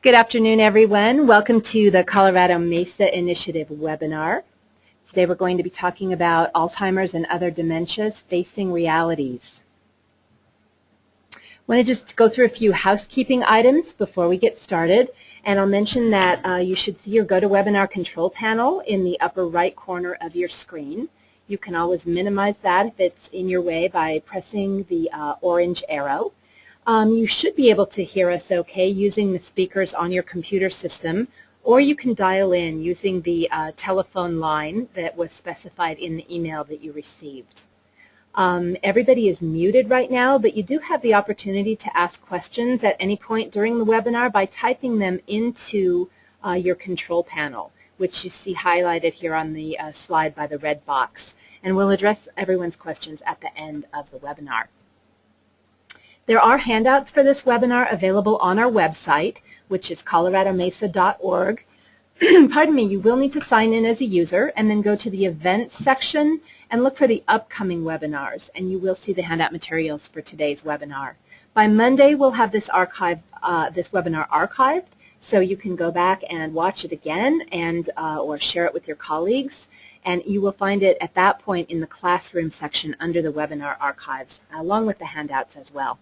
Good afternoon, everyone. Welcome to the Colorado MESA Initiative webinar. Today we're going to be talking about Alzheimer's and other dementias facing realities. I want to just go through a few housekeeping items before we get started, and I'll mention that you should see your GoToWebinar control panel in the upper right corner of your screen. You can always minimize that if it's in your way by pressing the orange arrow. You should be able to hear us okay using the speakers on your computer system, or you can dial in using the telephone line that was specified in the email that you received. Everybody is muted right now, but you do have the opportunity to ask questions at any point during the webinar by typing them into your control panel, which you see highlighted here on the slide by the red box. And we'll address everyone's questions at the end of the webinar. There are handouts for this webinar available on our website, which is coloradomesa.org. Pardon me, you will need to sign in as a user and then go to the events section and look for the upcoming webinars, and you will see the handout materials for today's webinar. By Monday, we'll have this webinar archived, so you can go back and watch it again and or share it with your colleagues. And you will find it at that point in the classroom section under the webinar archives, along with the handouts as well.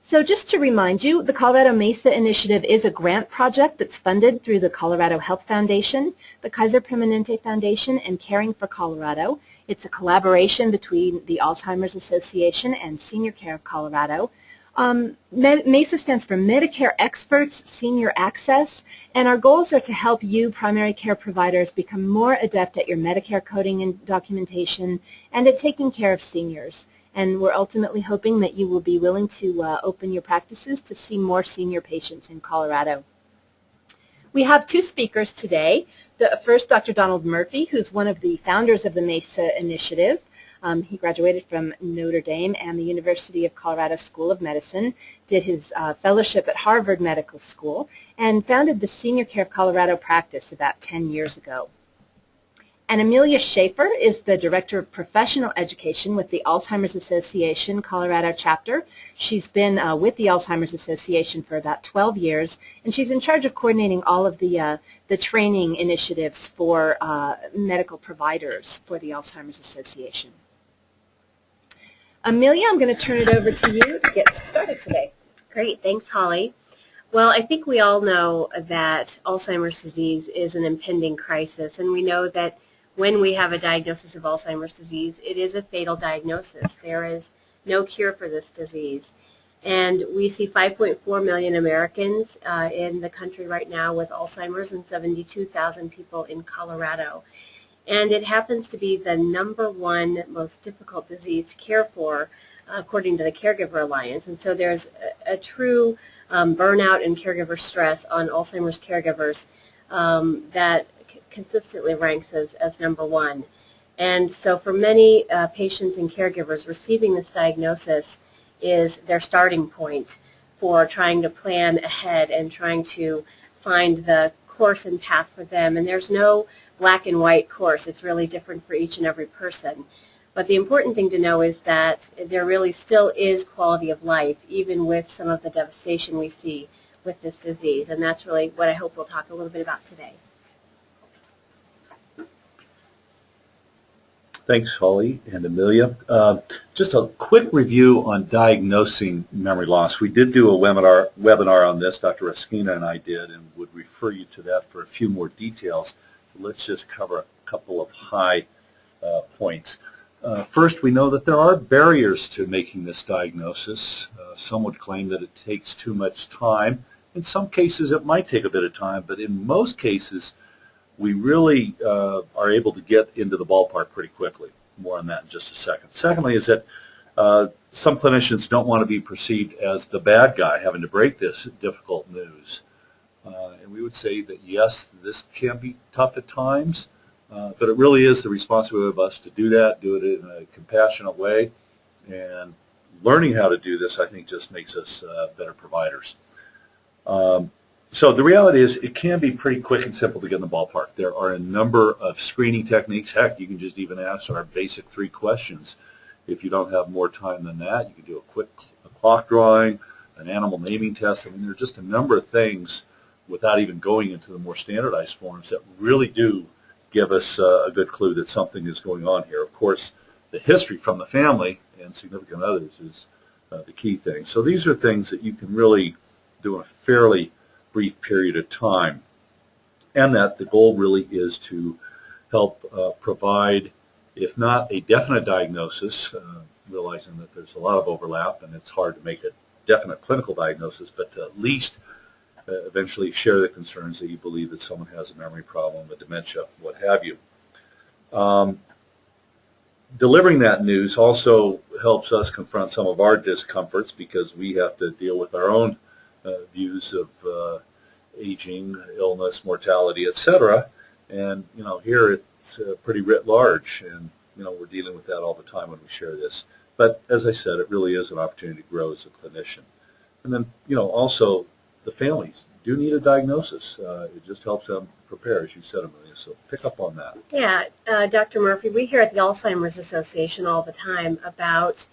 So just to remind you, the Colorado MESA Initiative is a grant project that's funded through the Colorado Health Foundation, the Kaiser Permanente Foundation, and Caring for Colorado. It's a collaboration between the Alzheimer's Association and Senior Care of Colorado. MESA stands for Medicare Experts Senior Access, and our goals are to help you, primary care providers, become more adept at your Medicare coding and documentation and at taking care of seniors. And we're ultimately hoping that you will be willing to open your practices to see more senior patients in Colorado. We have two speakers today. First, Dr. Donald Murphy, who's one of the founders of the MESA Initiative. He graduated from Notre Dame and the University of Colorado School of Medicine, did his fellowship at Harvard Medical School, and founded the Senior Care of Colorado practice about 10 years ago. And Amelia Schafer is the Director of Professional Education with the Alzheimer's Association Colorado Chapter. She's been with the Alzheimer's Association for about 12 years, and she's in charge of coordinating all of the training initiatives for medical providers for the Alzheimer's Association. Amelia, I'm going to turn it over to you to get started today. Great. Thanks, Holly. Well, I think we all know that Alzheimer's disease is an impending crisis, and we know that when we have a diagnosis of Alzheimer's disease, it is a fatal diagnosis. There is no cure for this disease. And we see 5.4 million Americans in the country right now with Alzheimer's and 72,000 people in Colorado. And it happens to be the #1 most difficult disease to care for, according to the Caregiver Alliance. And so there's a true burnout and caregiver stress on Alzheimer's caregivers that consistently ranks as #1. And so for many patients and caregivers, receiving this diagnosis is their starting point for trying to plan ahead and trying to find the course and path for them. And there's no black and white course. It's really different for each and every person. But the important thing to know is that there really still is quality of life, even with some of the devastation we see with this disease. And that's really what I hope we'll talk a little bit about today. Thanks, Holly and Amelia. Just a quick review on diagnosing memory loss. We did do a webinar on this, Dr. Eskina and I did, and would refer you to that for a few more details. Let's just cover a couple of high points. First, we know that there are barriers to making this diagnosis. Some would claim that it takes too much time. In some cases, it might take a bit of time, but in most cases, we really are able to get into the ballpark pretty quickly. More on that in just a second. Secondly is that some clinicians don't want to be perceived as the bad guy having to break this difficult news. And we would say that, yes, this can be tough at times, but it really is the responsibility of us to do that, do it in a compassionate way. And learning how to do this, I think, just makes us better providers. So the reality is it can be pretty quick and simple to get in the ballpark. There are a number of screening techniques. Heck, you can just even ask our basic 3 questions. If you don't have more time than that, you can do a quick clock drawing, an animal naming test. I mean, there are just a number of things without even going into the more standardized forms that really do give us a good clue that something is going on here. Of course, the history from the family and significant others is the key thing. So these are things that you can really do in a fairly brief period of time, and that the goal really is to help provide, if not a definite diagnosis, realizing that there's a lot of overlap and it's hard to make a definite clinical diagnosis, but to at least eventually share the concerns that you believe that someone has a memory problem, a dementia, what have you. Delivering that news also helps us confront some of our discomforts, because we have to deal with our own views of aging, illness, mortality, etc. And, here it's pretty writ large, and, we're dealing with that all the time when we share this. But as I said, it really is an opportunity to grow as a clinician. And then, also the families do need a diagnosis. It just helps them prepare, as you said, Amelia. So pick up on that. Yeah, Dr. Murphy, we hear at the Alzheimer's Association all the time about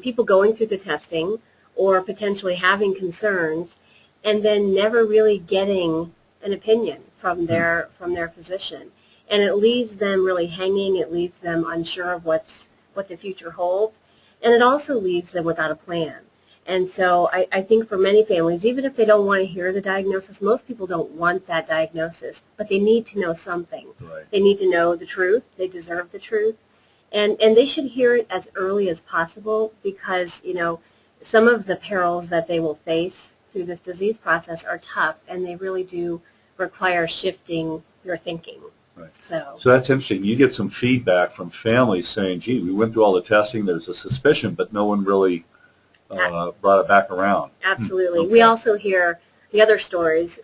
people going through the testing or potentially having concerns and then never really getting an opinion from their physician. And it leaves them really hanging. It leaves them unsure of what the future holds. And it also leaves them without a plan. And so I think for many families, even if they don't want to hear the diagnosis, most people don't want that diagnosis, but they need to know something. Right. They need to know the truth. They deserve the truth. And they should hear it as early as possible, because, some of the perils that they will face through this disease process are tough, and they really do require shifting your thinking. Right. So that's interesting. You get some feedback from families saying, gee, we went through all the testing, there's a suspicion, but no one really brought it back around. Absolutely. Okay. We also hear the other stories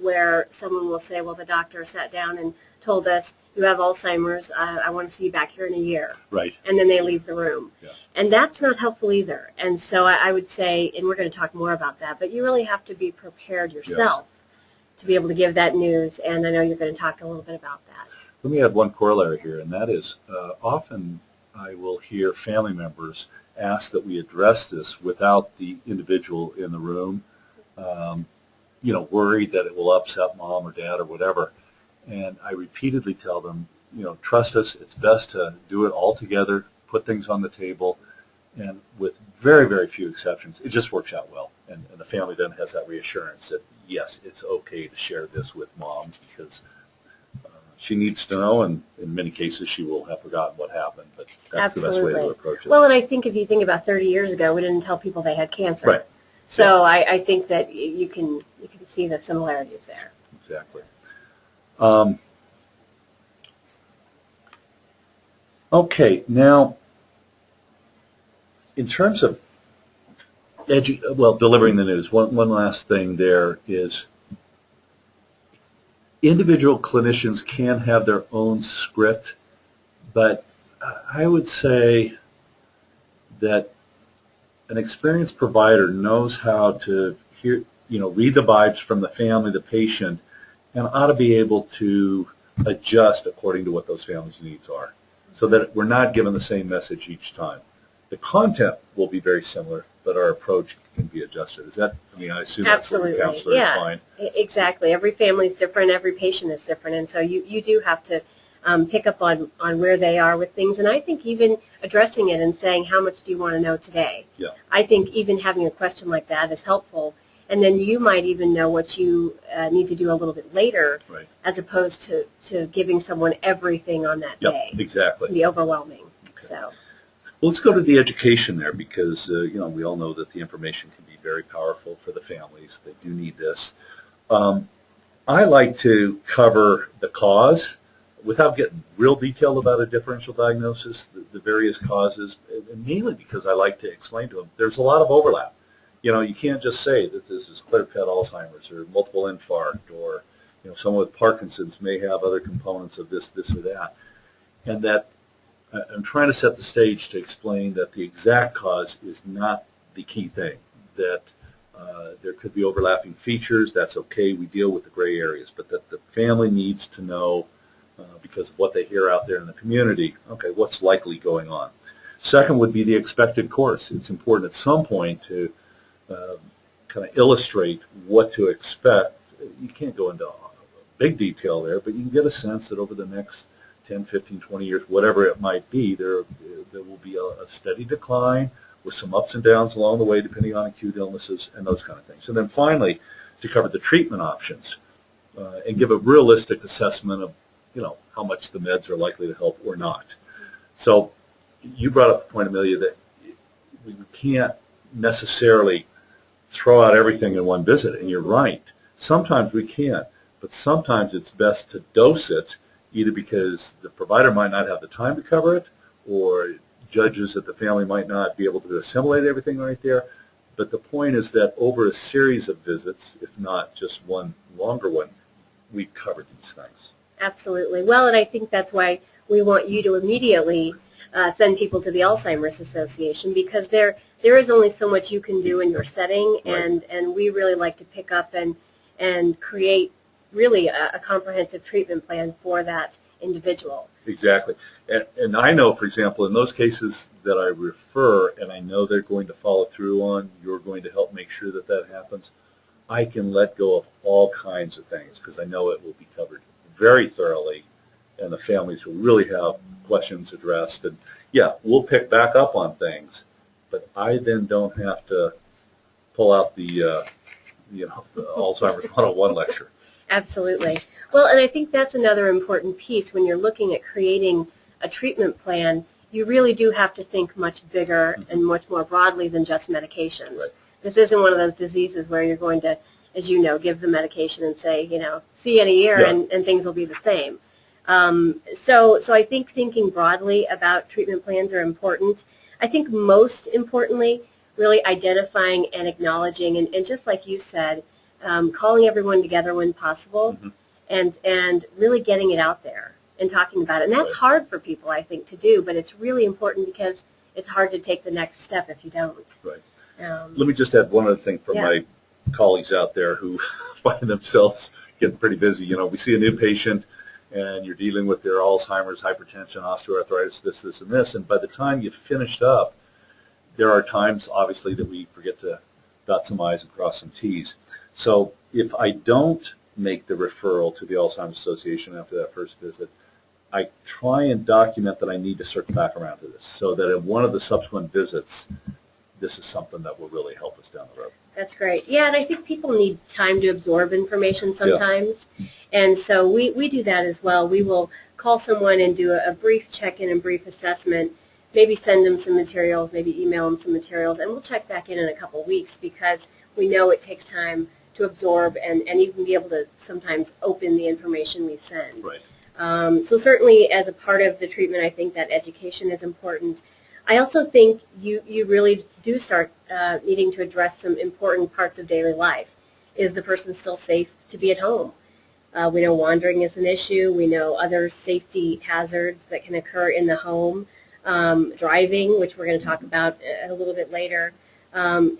where someone will say, well, the doctor sat down and told us, you have Alzheimer's, I want to see you back here in a year. Right. And then they leave the room. Yeah. And that's not helpful either. And so I would say, and we're going to talk more about that, but you really have to be prepared yourself to be able to give that news, and I know you're going to talk a little bit about that. Let me add one corollary here, and that is often I will hear family members ask that we address this without the individual in the room, worried that it will upset mom or dad or whatever. And I repeatedly tell them, trust us, it's best to do it all together, put things on the table, and with very, very few exceptions, it just works out well. And the family then has that reassurance that, yes, it's okay to share this with mom, because she needs to know, and in many cases she will have forgotten what happened, but that's the best way to approach it. Well, and I think if you think about 30 years ago, we didn't tell people they had cancer. Right. So yeah. I think that you can see the similarities there. Exactly. Okay, now, in terms of delivering the news, one last thing there is individual clinicians can have their own script, but I would say that an experienced provider knows how to read the vibes from the family, the patient, and ought to be able to adjust according to what those families' needs are, so that we're not given the same message each time. The content will be very similar, but our approach can be adjusted. I assume that's what the counselors find. Exactly. Every family is different. Every patient is different. And so you do have to pick up on where they are with things. And I think even addressing it and saying, how much do you want to know today? Yeah. I think even having a question like that is helpful. And then you might even know what you need to do a little bit later, right, as opposed to giving someone everything on that day. Exactly. It can be overwhelming. Okay. So. Well, let's go to the education there, because we all know that the information can be very powerful for the families. They do need this. I like to cover the cause without getting real detailed about a differential diagnosis, the various causes, and mainly because I like to explain to them there's a lot of overlap. You can't just say that this is clear-cut Alzheimer's or multiple infarct, or someone with Parkinson's may have other components of this or that, and that I'm trying to set the stage to explain that the exact cause is not the key thing, that there could be overlapping features. That's okay. We deal with the gray areas, but that the family needs to know, because of what they hear out there in the community, okay, what's likely going on. Second would be the expected course. It's important at some point to kind of illustrate what to expect. You can't go into big detail there, but you can get a sense that over the next 10, 15, 20 years, whatever it might be, there will be a steady decline with some ups and downs along the way depending on acute illnesses and those kind of things. And then finally, to cover the treatment options and give a realistic assessment of, how much the meds are likely to help or not. So you brought up the point, Amelia, that we can't necessarily throw out everything in one visit, and you're right. Sometimes we can, but sometimes it's best to dose it, either because the provider might not have the time to cover it, or judges that the family might not be able to assimilate everything right there. But the point is that over a series of visits, if not just one longer one, we've covered these things. Absolutely. Well, and I think that's why we want you to immediately send people to the Alzheimer's Association, because there is only so much you can do in your setting, Right. and we really like to pick up and create really a comprehensive treatment plan for that individual. Exactly. And I know, for example, in those cases that I refer, and I know they're going to follow through on, you're going to help make sure that that happens, I can let go of all kinds of things because I know it will be covered very thoroughly, and the families will really have questions addressed. And yeah, we'll pick back up on things, but I then don't have to pull out the Alzheimer's 101 lecture. Absolutely. Well, and I think that's another important piece when you're looking at creating a treatment plan. You really do have to think much bigger and much more broadly than just medications. Right. This isn't one of those diseases where you're going to, as you know, give the medication and say, see you in a year, Yeah. and things will be the same. So I think thinking broadly about treatment plans are important. I think most importantly, really identifying and acknowledging, and just like you said, calling everyone together when possible, and really getting it out there and talking about it. And that's Right. hard for people, I think, to do, but it's really important because it's hard to take the next step if you don't. Right. Let me just add one other thing for my colleagues out there who find themselves getting pretty busy. We see a new patient, and you're dealing with their Alzheimer's, hypertension, osteoarthritis, this, and this, and by the time you've finished up, there are times, obviously, that we forget to dot some I's and cross some T's. So if I don't make the referral to the Alzheimer's Association after that first visit, I try and document that I need to circle back around to this so that in one of the subsequent visits, this is something that will really help us down the road. That's great. Yeah, and I think people need time to absorb information sometimes. Yeah. And so we do that as well. We will call someone and do a brief check-in and brief assessment, maybe send them some materials, maybe email them some materials, and we'll check back in a couple weeks because we know it takes time to absorb and even be able to sometimes open the information we send. Right. So certainly as a part of the treatment, I think that education is important. I also think you really do start needing to address some important parts of daily life. Is the person still safe to be at home? We know wandering is an issue. We know other safety hazards that can occur in the home. Driving, which we're going to talk about a little bit later,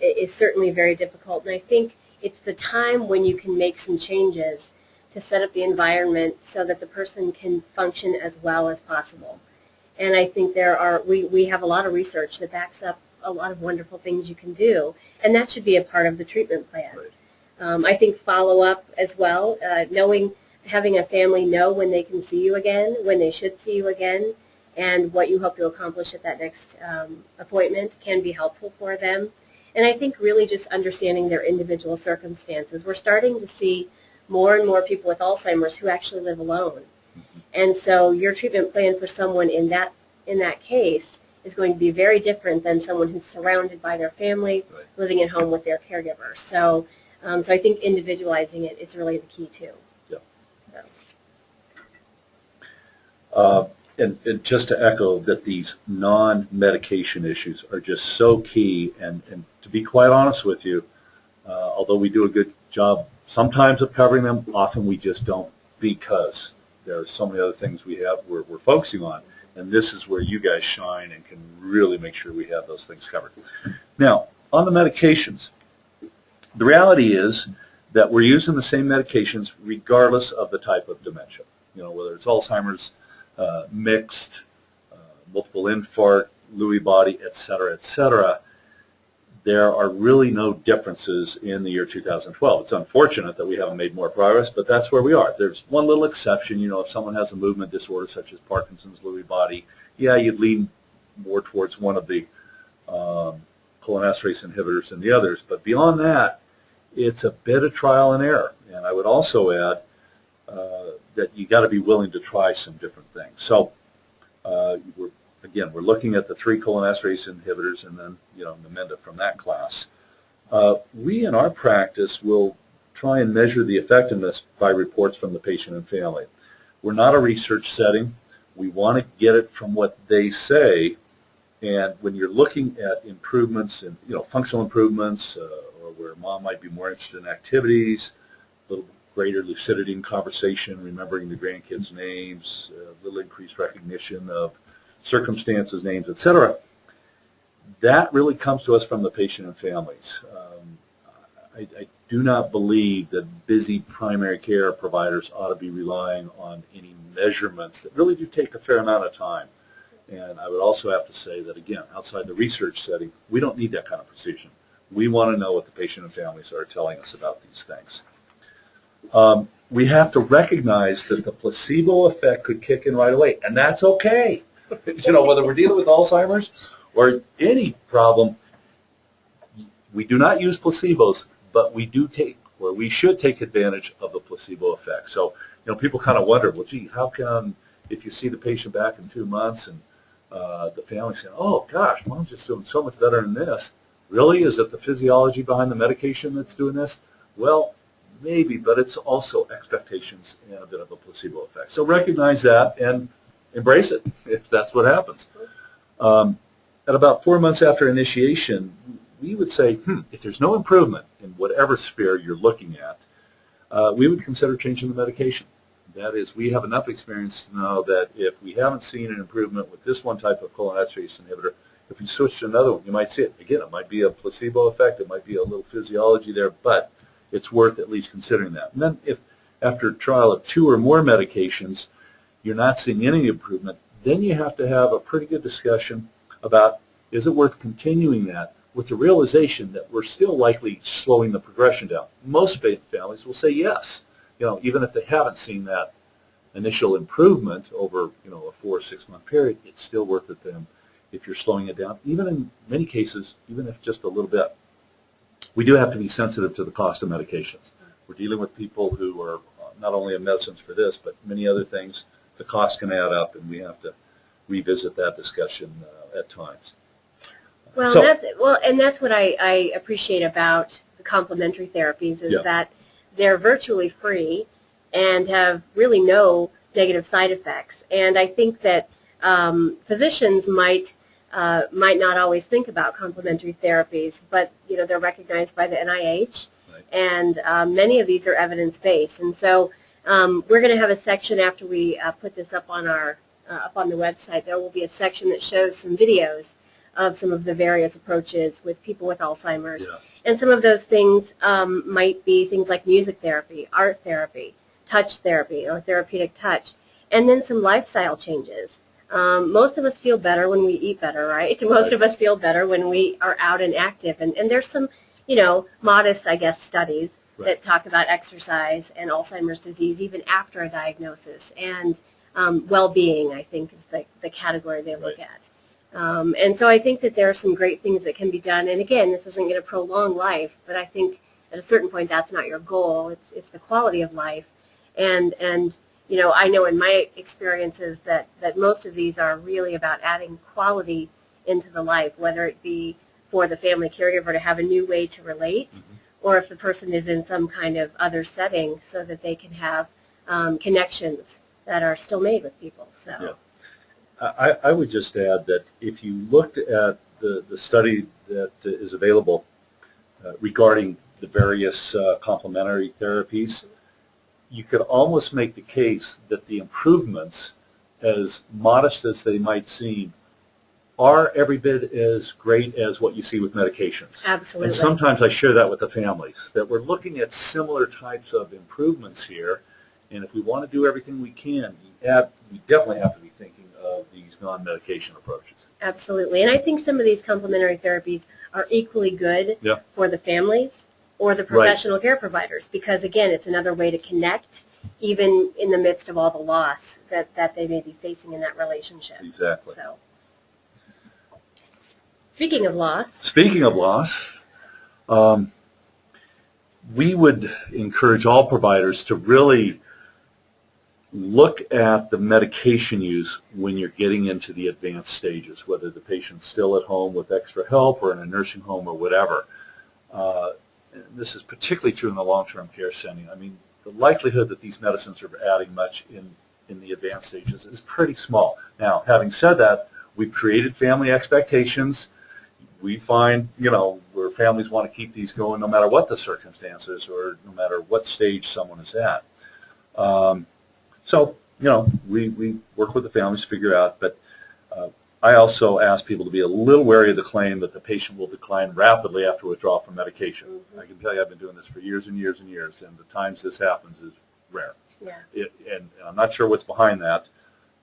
is certainly very difficult. And I think it's the time when you can make some changes to set up the environment so that the person can function as well as possible. And I think we have a lot of research that backs up a lot of wonderful things you can do, and that should be a part of the treatment plan. Right. I think follow-up as well, having a family know when they can see you again, when they should see you again, and what you hope to accomplish at that next appointment can be helpful for them. And I think really just understanding their individual circumstances. We're starting to see more and more people with Alzheimer's who actually live alone. And so your treatment plan for someone in that case is going to be very different than someone who's surrounded by their family, Right. living at home with their caregiver. So I think individualizing it is really the key too. Yeah. So. And just to echo that these non-medication issues are just so key, and to be quite honest with you, although we do a good job sometimes of covering them, often we just don't because there are so many other things we're focusing on, and this is where you guys shine and can really make sure we have those things covered. Now, on the medications, the reality is that we're using the same medications regardless of the type of dementia, whether it's Alzheimer's, mixed, multiple infarct, Lewy body, et cetera, et cetera. there are really no differences in the year 2012. It's unfortunate that we haven't made more progress, but that's where we are. There's one little exception. You know, if someone has a movement disorder such as Parkinson's, Lewy body, yeah, you'd lean more towards one of the cholinesterase inhibitors than the others. But beyond that, it's a bit of trial and error. And I would also add that you got to be willing to try some different things. So we're looking at the 3 cholinesterase inhibitors and then, you know, Namenda from that class. We in our practice will try and measure the effectiveness by reports from the patient and family. We're not a research setting. We want to get it from what they say. And when you're looking at improvements and, you know, functional improvements, or where mom might be more interested in activities, a little greater lucidity in conversation, remembering the grandkids' names, a little increased recognition of circumstances, names, etc., that really comes to us from the patient and families. I do not believe that busy primary care providers ought to be relying on any measurements that really do take a fair amount of time. And I would also have to say that, again, outside the research setting, we don't need that kind of precision. We want to know what the patient and families are telling us about these things. We have to recognize that the placebo effect could kick in right away, and that's okay. You know, whether we're dealing with Alzheimer's or any problem, we do not use placebos, but we do take, or we should take advantage of the placebo effect. So, you know, people kind of wonder, well, gee, how come if you see the patient back in 2 months and the family saying, oh, gosh, mom's just doing so much better than this. Really? Is it the physiology behind the medication that's doing this? Well, maybe, but it's also expectations and a bit of a placebo effect. So recognize that and embrace it if that's what happens. At about 4 months after initiation, we would say, if there's no improvement in whatever sphere you're looking at, we would consider changing the medication. That is, we have enough experience to know that if we haven't seen an improvement with this one type of cholinesterase inhibitor, if we switch to another one, you might see it. Again, it might be a placebo effect, it might be a little physiology there, but it's worth at least considering that. And then if after a trial of 2 or more medications, you're not seeing any improvement, then you have to have a pretty good discussion about, is it worth continuing that with the realization that we're still likely slowing the progression down. Most families will say yes. You know, even if they haven't seen that initial improvement over, you know, a 4 or 6 month period, it's still worth it then if you're slowing it down, even in many cases, even if just a little bit. We do have to be sensitive to the cost of medications. We're dealing with people who are not only in medicines for this, but many other things. The cost can add up, and we have to revisit that discussion at times. Well, that's what I appreciate about the complementary therapies is that they're virtually free and have really no negative side effects. And I think that physicians might not always think about complementary therapies, but you know they're recognized by the NIH, and many of these are evidence-based. And so we're going to have a section after we put this up on our up on the website. There will be a section that shows some videos of some of the various approaches with people with Alzheimer's. And some of those things might be things like music therapy, art therapy, touch therapy, or therapeutic touch, and then some lifestyle changes. Most of us feel better when we eat better, right? Most of us feel better when we are out and active. And there's some, you know, modest, I guess, studies that talk about exercise and Alzheimer's disease even after a diagnosis. And well-being, I think, is the category they look at. And so I think that there are some great things that can be done. And again, this isn't going to prolong life, but I think at a certain point that's not your goal. It's the quality of life. And you know, I know in my experiences that most of these are really about adding quality into the life, whether it be for the family caregiver to have a new way to relate, or if the person is in some kind of other setting so that they can have connections that are still made with people. So. I would just add that if you looked at the study that is available regarding the various complementary therapies, you could almost make the case that the improvements, as modest as they might seem, are every bit as great as what you see with medications. Absolutely. And sometimes I share that with the families, that we're looking at similar types of improvements here, and if we want to do everything we can, we definitely have to be thinking of these non-medication approaches. Absolutely. And I think some of these complementary therapies are equally good Yeah. for the families or the professional care providers because, again, it's another way to connect even in the midst of all the loss that they may be facing in that relationship. Exactly. So, speaking of loss, we would encourage all providers to really look at the medication use when you're getting into the advanced stages, whether the patient's still at home with extra help or in a nursing home or whatever. This is particularly true in the long-term care setting. I mean, the likelihood that these medicines are adding much in the advanced stages is pretty small. Now, having said that, we've created family expectations. We find, where families want to keep these going no matter what the circumstances or no matter what stage someone is at. So, we work with the families to figure out, but I also ask people to be a little wary of the claim that the patient will decline rapidly after withdrawal from medication. Mm-hmm. I can tell you I've been doing this for years and years and years, and the times this happens is rare. Yeah. And I'm not sure what's behind that,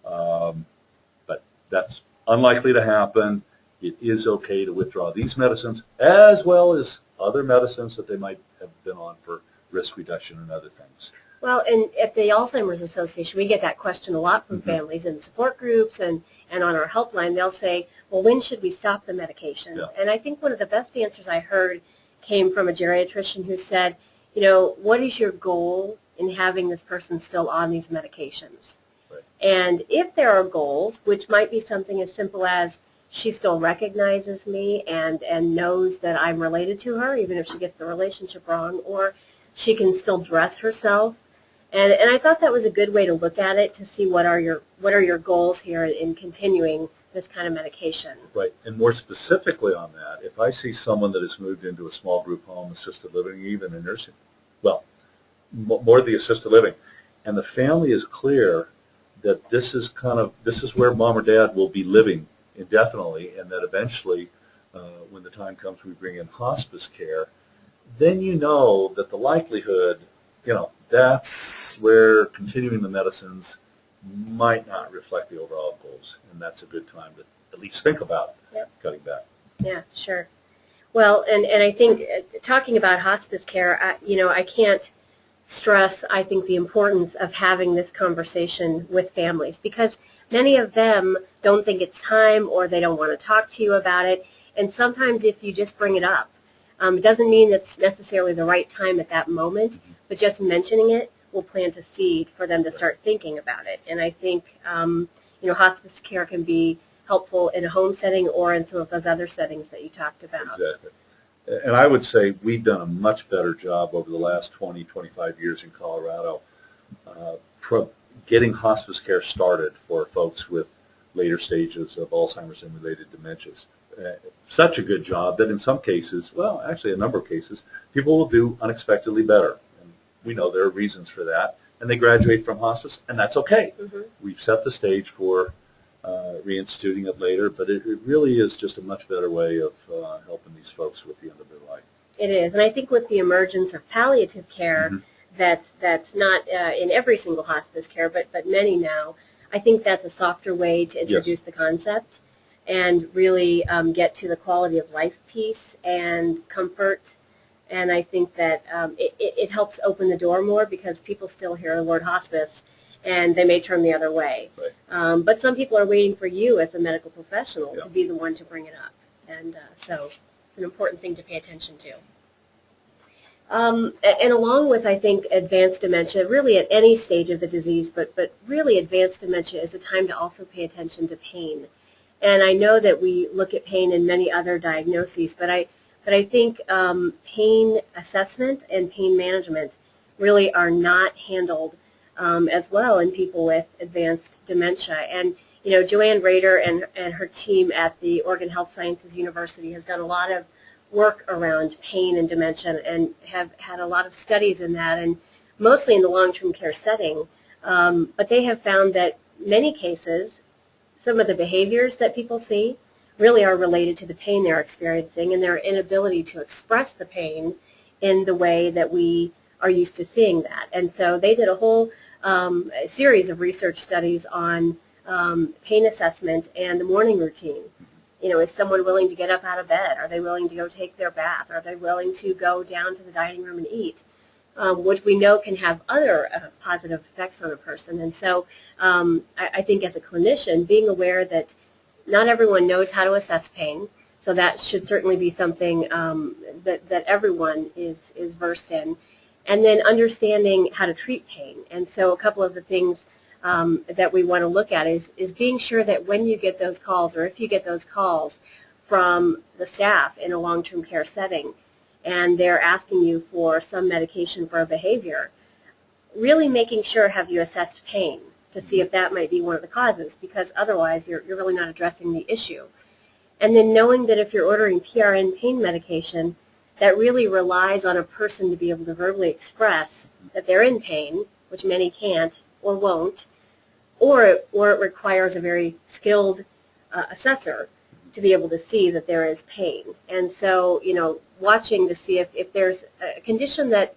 but that's unlikely to happen. It is okay to withdraw these medicines as well as other medicines that they might have been on for risk reduction and other things. Well, and at the Alzheimer's Association, we get that question a lot from Mm-hmm. families in support groups and on our helpline. They'll say, well, when should we stop the medications? Yeah. And I think one of the best answers I heard came from a geriatrician who said, what is your goal in having this person still on these medications? Right. And if there are goals, which might be something as simple as she still recognizes me and knows that I'm related to her, even if she gets the relationship wrong, or she can still dress herself. And I thought that was a good way to look at it, to see what are your goals here in continuing this kind of medication. Right, and more specifically on that, if I see someone that has moved into a small group home, assisted living, even a nursing, more the assisted living, and the family is clear that this is where mom or dad will be living indefinitely, and that eventually, when the time comes we bring in hospice care, then you know that the likelihood, that's where continuing the medicines might not reflect the overall goals, and that's a good time to at least think about cutting back. Yeah, sure. Well, and I think talking about hospice care, I can't stress, I think, the importance of having this conversation with families, because many of them don't think it's time or they don't want to talk to you about it, and sometimes if you just bring it up, it doesn't mean it's necessarily the right time at that moment, but just mentioning it will plant a seed for them to start thinking about it. And I think, hospice care can be helpful in a home setting or in some of those other settings that you talked about. Exactly. And I would say we've done a much better job over the last 20, 25 years in Colorado getting hospice care started for folks with later stages of Alzheimer's and related dementias. Such a good job that in some cases, actually a number of cases, people will do unexpectedly better. And we know there are reasons for that. And they graduate from hospice, and that's okay. Mm-hmm. We've set the stage for reinstituting it later, but it really is just a much better way of helping these folks with the end of their life. It is. And I think with the emergence of palliative care, mm-hmm. that's not in every single hospice care, but many now, I think that's a softer way to introduce the concept and really get to the quality of life piece and comfort. And I think that it helps open the door more, because people still hear the word hospice and they may turn the other way. Right. But some people are waiting for you as a medical professional to be the one to bring it up. And so it's an important thing to pay attention to. And along with, I think, advanced dementia, really at any stage of the disease, but really advanced dementia is a time to also pay attention to pain. And I know that we look at pain in many other diagnoses, but I think pain assessment and pain management really are not handled as well in people with advanced dementia. And, Joanne Rader and her team at the Oregon Health Sciences University has done a lot of work around pain and dementia and have had a lot of studies in that, and mostly in the long-term care setting. But they have found that many cases, some of the behaviors that people see really are related to the pain they're experiencing and their inability to express the pain in the way that we are used to seeing that. And so they did a whole series of research studies on pain assessment and the morning routine. You know, is someone willing to get up out of bed? Are they willing to go take their bath? Are they willing to go down to the dining room and eat? Which we know can have other positive effects on a person. And so I think as a clinician, being aware that not everyone knows how to assess pain, so that should certainly be something that everyone is versed in. And then understanding how to treat pain. And so a couple of the things that we want to look at is being sure that when you get those calls, or if you get those calls from the staff in a long-term care setting, and they're asking you for some medication for a behavior, really making sure, have you assessed pain to see if that might be one of the causes, because otherwise you're really not addressing the issue. And then knowing that if you're ordering PRN pain medication, that really relies on a person to be able to verbally express that they're in pain, which many can't or won't, or it requires a very skilled assessor to be able to see that there is pain. And so, you know, watching to see if there's a condition that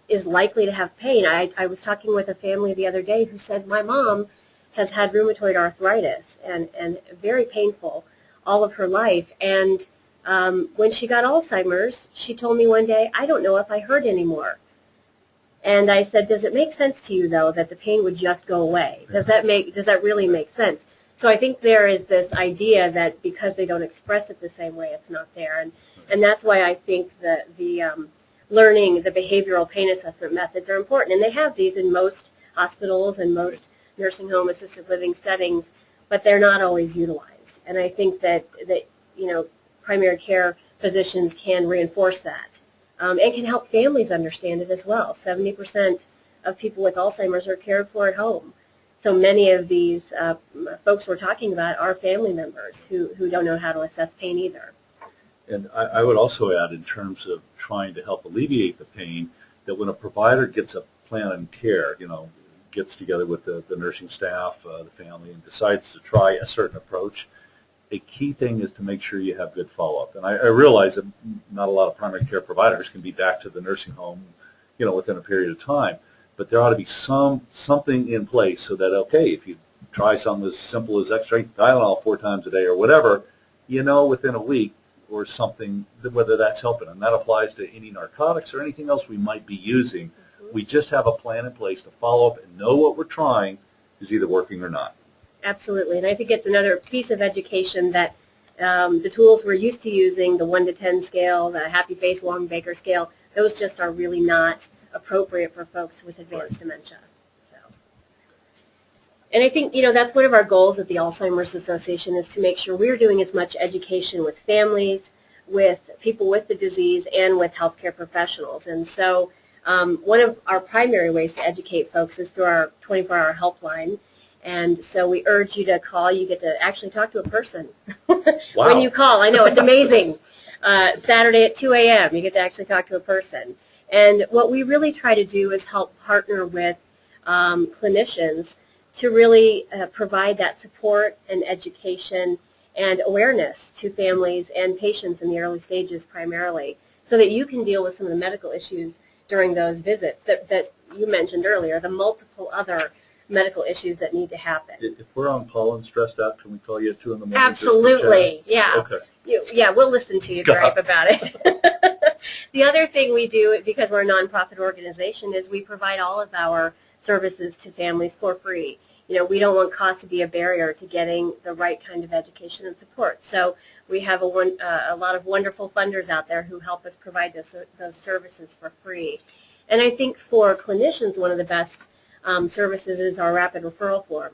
is likely to have pain. I was talking with a family the other day who said, my mom has had rheumatoid arthritis and very painful all of her life. And when she got Alzheimer's, she told me one day, I don't know if I hurt anymore. And I said, does it make sense to you, though, that the pain would just go away? Does that really make sense? So I think there is this idea that because they don't express it the same way, it's not there. And that's why I think the learning the behavioral pain assessment methods are important. And they have these in most hospitals and most nursing home assisted living settings, but they're not always utilized. And I think that you know, primary care physicians can reinforce that. And can help families understand it as well. 70% of people with Alzheimer's are cared for at home. So many of these folks we're talking about are family members who don't know how to assess pain either. And I would also add, in terms of trying to help alleviate the pain, that when a provider gets a plan of care, you know, gets together with the nursing staff, the family, and decides to try a certain approach, a key thing is to make sure you have good follow-up. And I realize that not a lot of primary care providers can be back to the nursing home, you know, within a period of time. But there ought to be something in place so that, okay, if you try something as simple as X-ray Tylenol 4 times a day or whatever, you know, within a week or something, whether that's helping. And that applies to any narcotics or anything else we might be using. Mm-hmm. We just have a plan in place to follow up and know what we're trying is either working or not. Absolutely, and I think it's another piece of education that the tools we're used to using, the 1 to 10 scale, the Happy Face Long Baker scale, those just are really not appropriate for folks with advanced dementia. So, and I think, you know, that's one of our goals at the Alzheimer's Association, is to make sure we're doing as much education with families, with people with the disease, and with healthcare professionals. And so one of our primary ways to educate folks is through our 24-hour helpline. And so we urge you to call. You get to actually talk to a person when you call. I know, it's amazing. Saturday at 2 a.m., you get to actually talk to a person. And what we really try to do is help partner with clinicians to really provide that support and education and awareness to families and patients in the early stages primarily, so that you can deal with some of the medical issues during those visits that you mentioned earlier, the multiple other medical issues that need to happen. If we're on call and stressed out, can we call you at 2 in the morning? Absolutely, yeah. Okay. Yeah, we'll listen to you gripe about it. The other thing we do, because we're a nonprofit organization, is we provide all of our services to families for free. You know, we don't want cost to be a barrier to getting the right kind of education and support. So we have a lot of wonderful funders out there who help us provide those services for free. And I think for clinicians, one of the best services is our rapid referral form.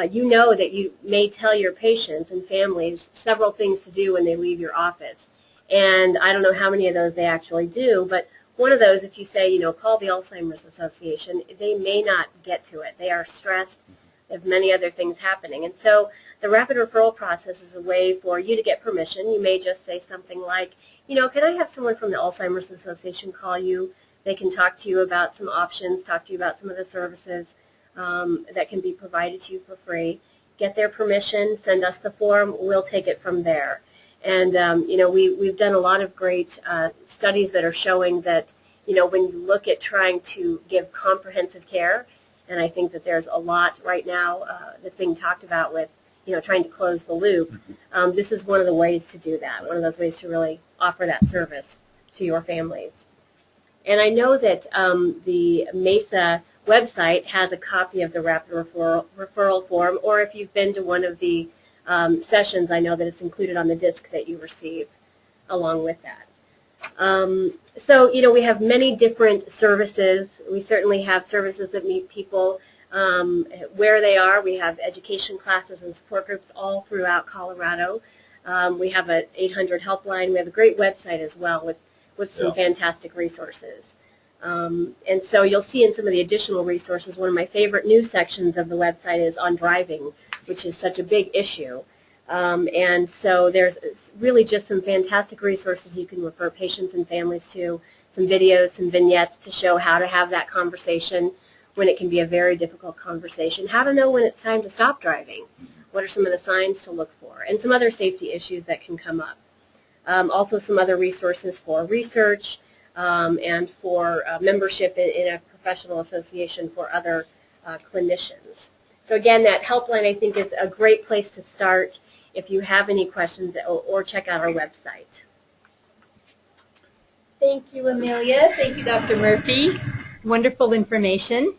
You know that you may tell your patients and families several things to do when they leave your office. And I don't know how many of those they actually do, but one of those, if you say, you know, call the Alzheimer's Association, they may not get to it. They are stressed. They have many other things happening. And so the rapid referral process is a way for you to get permission. You may just say something like, you know, can I have someone from the Alzheimer's Association call you? They can talk to you about some options, talk to you about some of the services that can be provided to you for free. Get their permission, send us the form, we'll take it from there. And, you know, we've done a lot of great studies that are showing that, you know, when you look at trying to give comprehensive care And I think that there's a lot right now that's being talked about with, trying to close the loop. This is one of the ways to do that, one of those ways to really offer that service to your families. And I know that the M.E.S.A website has a copy of the rapid referral form, or if you've been to one of the sessions, I know that it's included on the disc that you receive along with that. So, we have many different services. We certainly have services that meet people where they are. We have education classes and support groups all throughout Colorado. We have an 800 helpline. We have a great website as well with some fantastic resources. And so you'll see in some of the additional resources, one of my favorite news sections of the website is on driving, which is such a big issue. And so there's really just some fantastic resources you can refer patients and families to, some videos, some vignettes to show how to have that conversation when it can be a very difficult conversation, how to know when it's time to stop driving, what are some of the signs to look for, and some other safety issues that can come up. Also some other resources for research and for membership in a professional association for other clinicians. So again, that helpline I think is a great place to start if you have any questions, or check out our website. Thank you, Amelia. Thank you, Dr. Murphy. Wonderful information.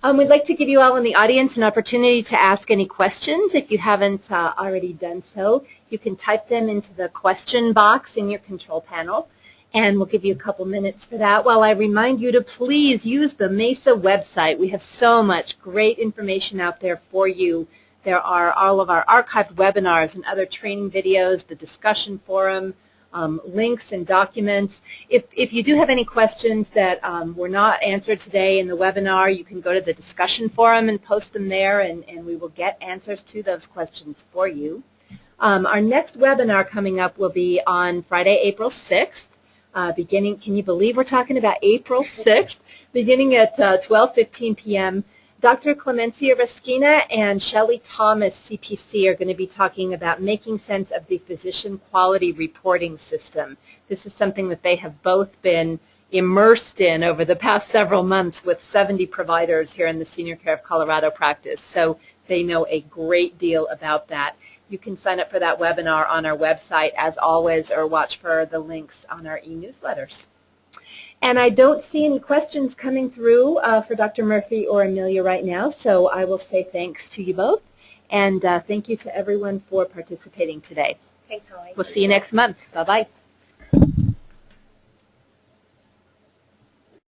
We'd like to give you all in the audience an opportunity to ask any questions. If you haven't already done so, you can type them into the question box in your control panel, and we'll give you a couple minutes for that while I remind you to please use the M.E.S.A website. We have so much great information out there for you. There are all of our archived webinars and other training videos, the discussion forum, links and documents. If you do have any questions that were not answered today in the webinar, you can go to the discussion forum and post them there, and we will get answers to those questions for you. Our next webinar coming up will be on Friday, April 6th. Beginning, can you believe we're talking about April 6th? Beginning at 12:15 p.m. Dr. Clemencia Rasquina and Shelley Thomas, CPC, are going to be talking about making sense of the physician quality reporting system. This is something that they have both been immersed in over the past several months with 70 providers here in the Senior Care of Colorado practice, so they know a great deal about that. You can sign up for that webinar on our website, as always, or watch for the links on our e-newsletters. And I don't see any questions coming through for Dr. Murphy or Amelia right now, so I will say thanks to you both, and thank you to everyone for participating today. Thanks, Holly. We'll see you next month. Bye-bye.